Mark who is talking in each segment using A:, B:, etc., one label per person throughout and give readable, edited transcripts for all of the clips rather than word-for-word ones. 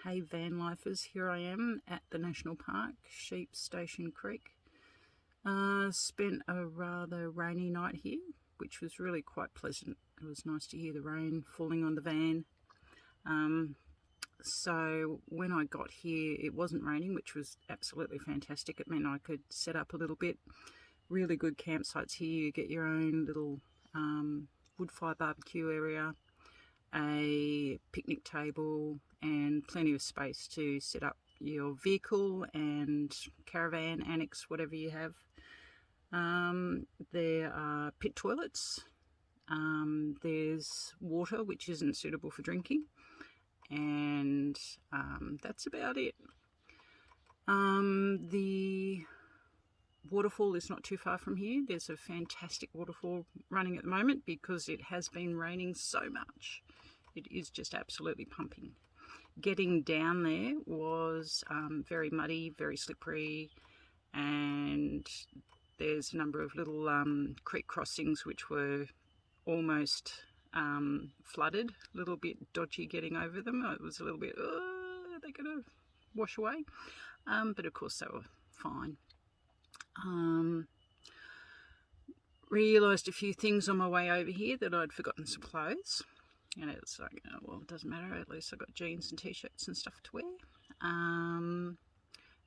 A: Hey van lifers, here I am at the National Park, Sheep Station Creek. Spent a rather rainy night here, which was really quite pleasant. It was nice to hear the rain falling on the van. So when I got here it wasn't raining, which was absolutely fantastic. It meant I could set up a little bit. Really good campsites here. You get your own little wood fire barbecue area, a picnic table and plenty of space to set up your vehicle and caravan, annex, whatever you have. There are pit toilets. There's water which isn't suitable for drinking, and that's about it. The waterfall is not too far from here. There's a fantastic waterfall running at the moment because it has been raining so much. It is just absolutely pumping. Getting down there was very muddy, very slippery, and there's a number of little creek crossings which were almost flooded, a little bit dodgy getting over them. It was a little bit, are they going to wash away? But of course they were fine. Realised a few things on my way over here, that I'd forgotten some clothes, and it was like, oh, well, it doesn't matter, at least I got jeans and t-shirts and stuff to wear.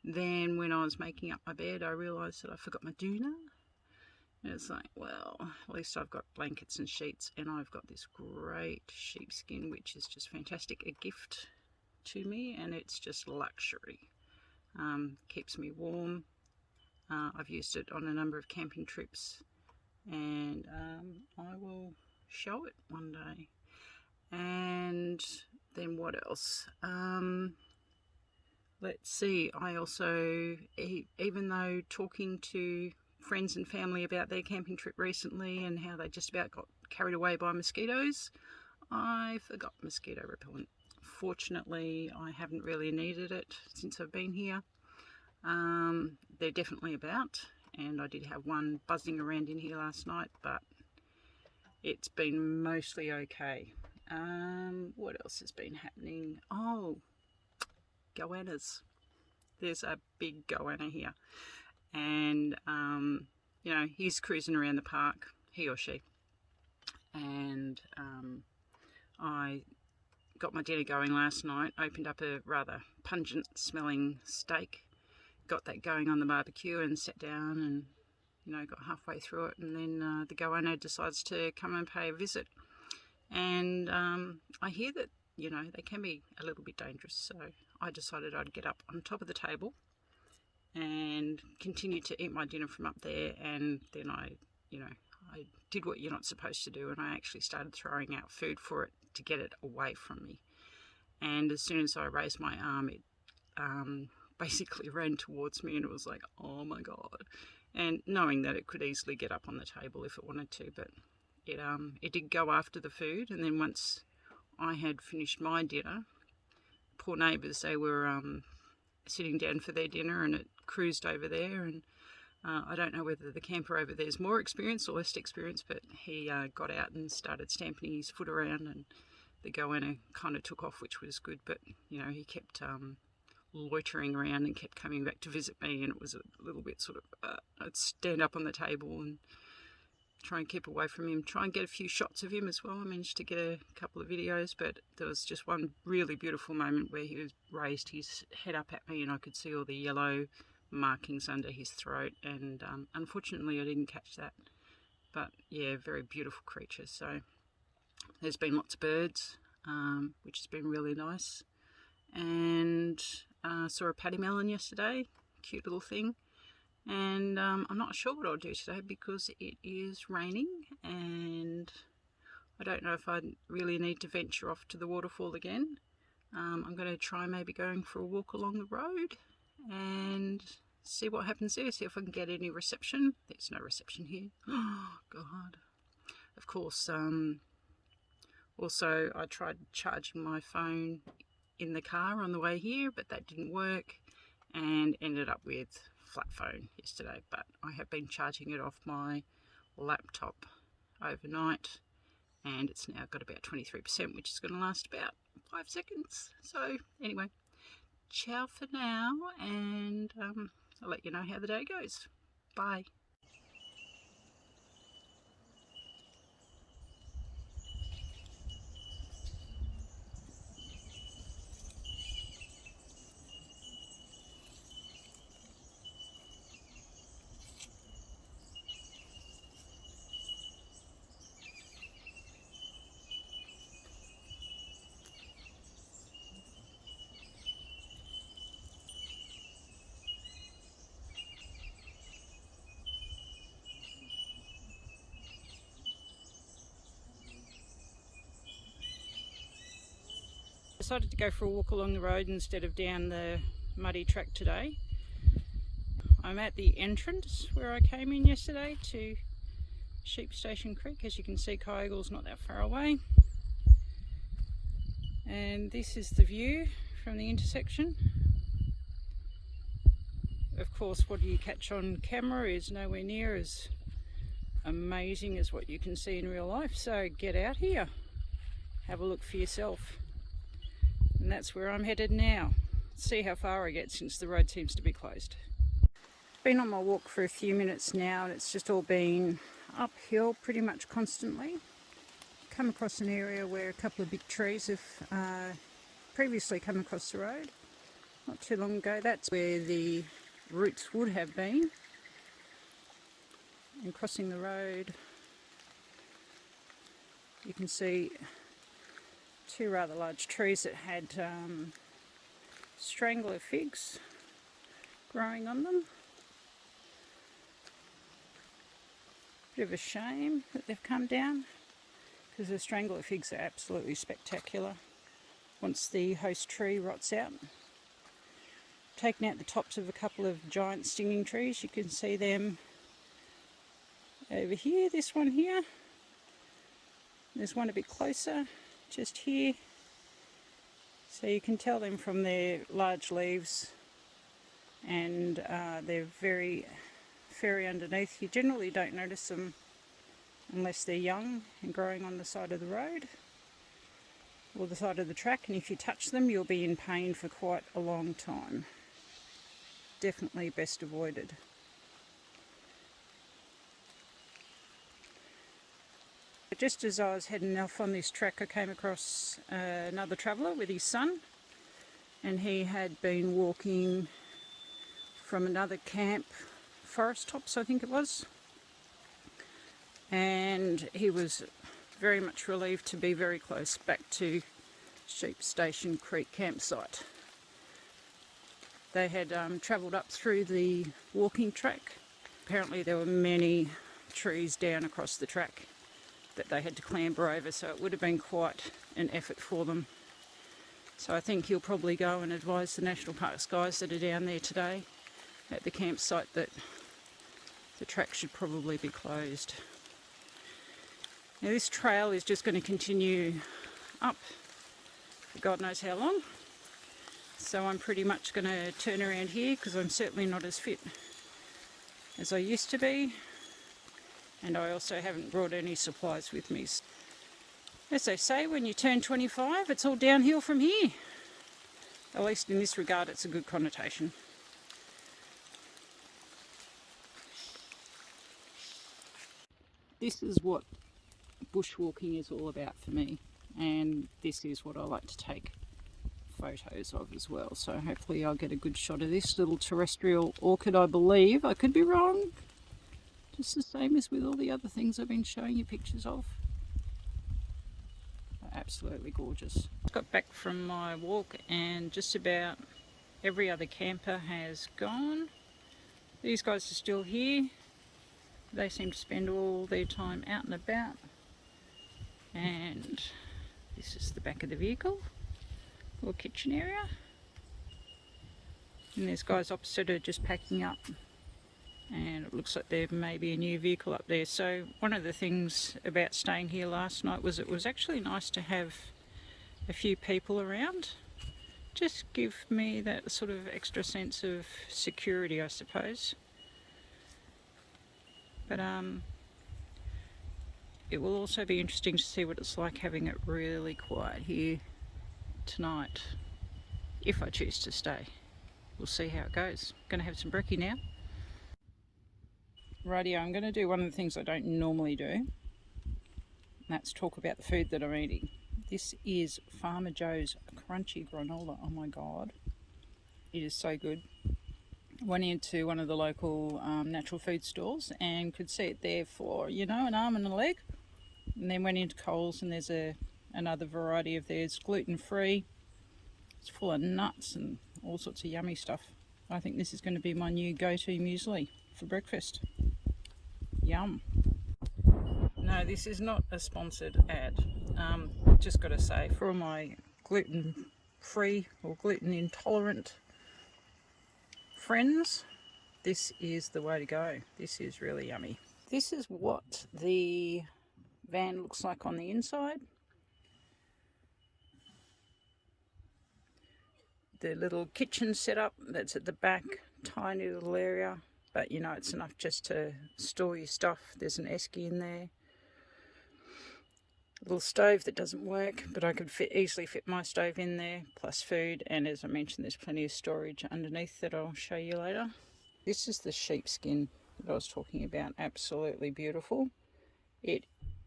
A: Then when I was making up my bed I realised that I forgot my doona, and it's like, well, at least I've got blankets and sheets, and I've got this great sheepskin which is just fantastic, a gift to me, and it's just luxury. Keeps me warm. I've used it on a number of camping trips, and I will show it one day. And then what else? Let's see, I also, even though talking to friends and family about their camping trip recently and how they just about got carried away by mosquitoes, I forgot mosquito repellent. Fortunately, I haven't really needed it since I've been here. They're definitely about, and I did have one buzzing around in here last night, but it's been mostly okay. What else has been happening? Oh, goannas. There's a big goanna here, and you know, he's cruising around the park, he or she, and I got my dinner going last night, opened up a rather pungent smelling steak, got that going on the barbecue and sat down, and you know, got halfway through it, and then the goanna decides to come and pay a visit. And I hear that, you know, they can be a little bit dangerous, so I decided I'd get up on top of the table and continue to eat my dinner from up there. And then I did what you're not supposed to do, and I actually started throwing out food for it to get it away from me. And as soon as I raised my arm, it basically ran towards me, and it was like, oh my god. And knowing that it could easily get up on the table if it wanted to, but it did go after the food. And then once I had finished my dinner, poor neighbours, they were sitting down for their dinner, and it cruised over there, and I don't know whether the camper over there is more experienced or less experienced, but he got out and started stamping his foot around, and the goanna kind of took off, which was good. But you know, he kept loitering around and kept coming back to visit me, and it was a little bit sort of I'd stand up on the table and try and keep away from him, try and get a few shots of him as well. I managed to get a couple of videos, but there was just one really beautiful moment where he raised his head up at me, and I could see all the yellow markings under his throat, and unfortunately I didn't catch that. But yeah, very beautiful creature. So there's been lots of birds, which has been really nice, and saw a pattymellon yesterday, cute little thing. And I'm not sure what I'll do today because it is raining, and I don't know if I really need to venture off to the waterfall again. I'm going to try maybe going for a walk along the road and see what happens there, see if I can get any reception. There's no reception here. Oh god. Of course, also I tried charging my phone in the car on the way here, but that didn't work, and ended up with flat phone yesterday. But I have been charging it off my laptop overnight, and it's now got about 23%, which is going to last about 5 seconds. So anyway, ciao for now, and I'll let you know how the day goes. Bye. Decided to go for a walk along the road instead of down the muddy track today. I'm at the entrance where I came in yesterday to Sheep Station Creek. As you can see, Kyogal's not that far away. And this is the view from the intersection. Of course, what you catch on camera is nowhere near as amazing as what you can see in real life. So get out here, have a look for yourself. And that's where I'm headed now. See how far I get since the road seems to be closed. Been on my walk for a few minutes now, and it's just all been uphill pretty much constantly. Come across an area where a couple of big trees have previously come across the road not too long ago. That's where the roots would have been. And crossing the road, you can see two rather large trees that had strangler figs growing on them. Bit of a shame that they've come down, because the strangler figs are absolutely spectacular once the host tree rots out. Taken out the tops of a couple of giant stinging trees. You can see them over here, this one here. There's one a bit closer, just here. So you can tell them from their large leaves, and they're very fairy underneath. You generally don't notice them unless they're young and growing on the side of the road or the side of the track, and if you touch them you'll be in pain for quite a long time. Definitely best avoided. Just as I was heading off on this track, I came across another traveller with his son, and he had been walking from another camp, Forest Tops I think it was, and he was very much relieved to be very close back to Sheep Station Creek campsite. They had travelled up through the walking track. Apparently there were many trees down across the track that they had to clamber over, so it would have been quite an effort for them. So I think he'll probably go and advise the National Parks guys that are down there today at the campsite that the track should probably be closed. Now this trail is just going to continue up for God knows how long, so I'm pretty much going to turn around here because I'm certainly not as fit as I used to be, and I also haven't brought any supplies with me. As they say, when you turn 25 it's all downhill from here. At least in this regard it's a good connotation. This is what bushwalking is all about for me, and this is what I like to take photos of as well. So hopefully I'll get a good shot of this little terrestrial orchid. I believe, I could be wrong, just the same as with all the other things I've been showing you pictures of. Absolutely gorgeous. Got back from my walk and just about every other camper has gone. These guys are still here. They seem to spend all their time out and about. And this is the back of the vehicle, or kitchen area. And there's guys opposite are just packing up. And it looks like there may be a new vehicle up there. So one of the things about staying here last night was it was actually nice to have a few people around. Just give me that sort of extra sense of security, I suppose. But it will also be interesting to see what it's like having it really quiet here tonight. if I choose to stay. We'll see how it goes. Going to have some brekkie now. Rightio, I'm going to do one of the things I don't normally do, and that's talk about the food that I'm eating. This is Farmer Joe's crunchy granola. Oh my god, it is so good. Went into one of the local natural food stores and could see it there for, you know, an arm and a leg. And then went into Coles and there's another variety of theirs, gluten-free. It's full of nuts and all sorts of yummy stuff. I think this is going to be my new go-to muesli for breakfast. Yum. No, this is not a sponsored ad. Just got to say, for all my gluten-free or gluten-intolerant friends, this is the way to go. This is really yummy. This is what the van looks like on the inside. The little kitchen setup that's at the back, tiny little area, but you know, it's enough just to store your stuff. There's an esky in there. A little stove that doesn't work, but I could easily fit my stove in there, plus food, and as I mentioned, there's plenty of storage underneath that I'll show you later. This is the sheepskin that I was talking about. Absolutely beautiful. It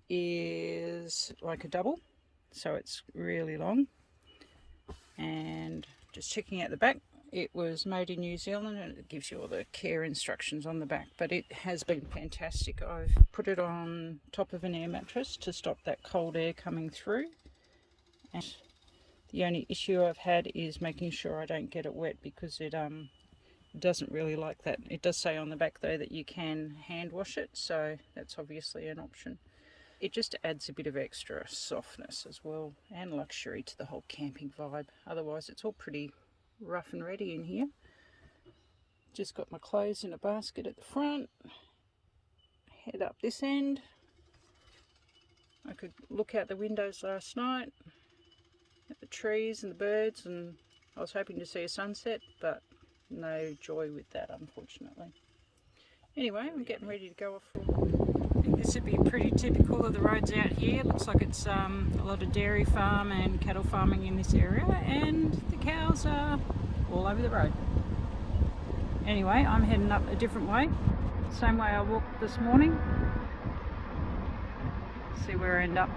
A: is like a double, so it's really long. And just checking out the back, it was made in New Zealand, and it gives you all the care instructions on the back, but it has been fantastic. I've put it on top of an air mattress to stop that cold air coming through, and the only issue I've had is making sure I don't get it wet, because it doesn't really like that. It does say on the back though that you can hand wash it, so that's obviously an option. It just adds a bit of extra softness as well, and luxury to the whole camping vibe. Otherwise it's all pretty rough and ready in here. Just got my clothes in a basket at the front. Head up this end. I could look out the windows last night at the trees and the birds, and I was hoping to see a sunset, but no joy with that, unfortunately. Anyway, I'm getting ready to go off for a walk. I think this would be pretty typical of the roads out here. Looks like it's a lot of dairy farm and cattle farming in this area, and the cows are all over the road. Anyway, I'm heading up a different way, same way I walked this morning. See where I end up.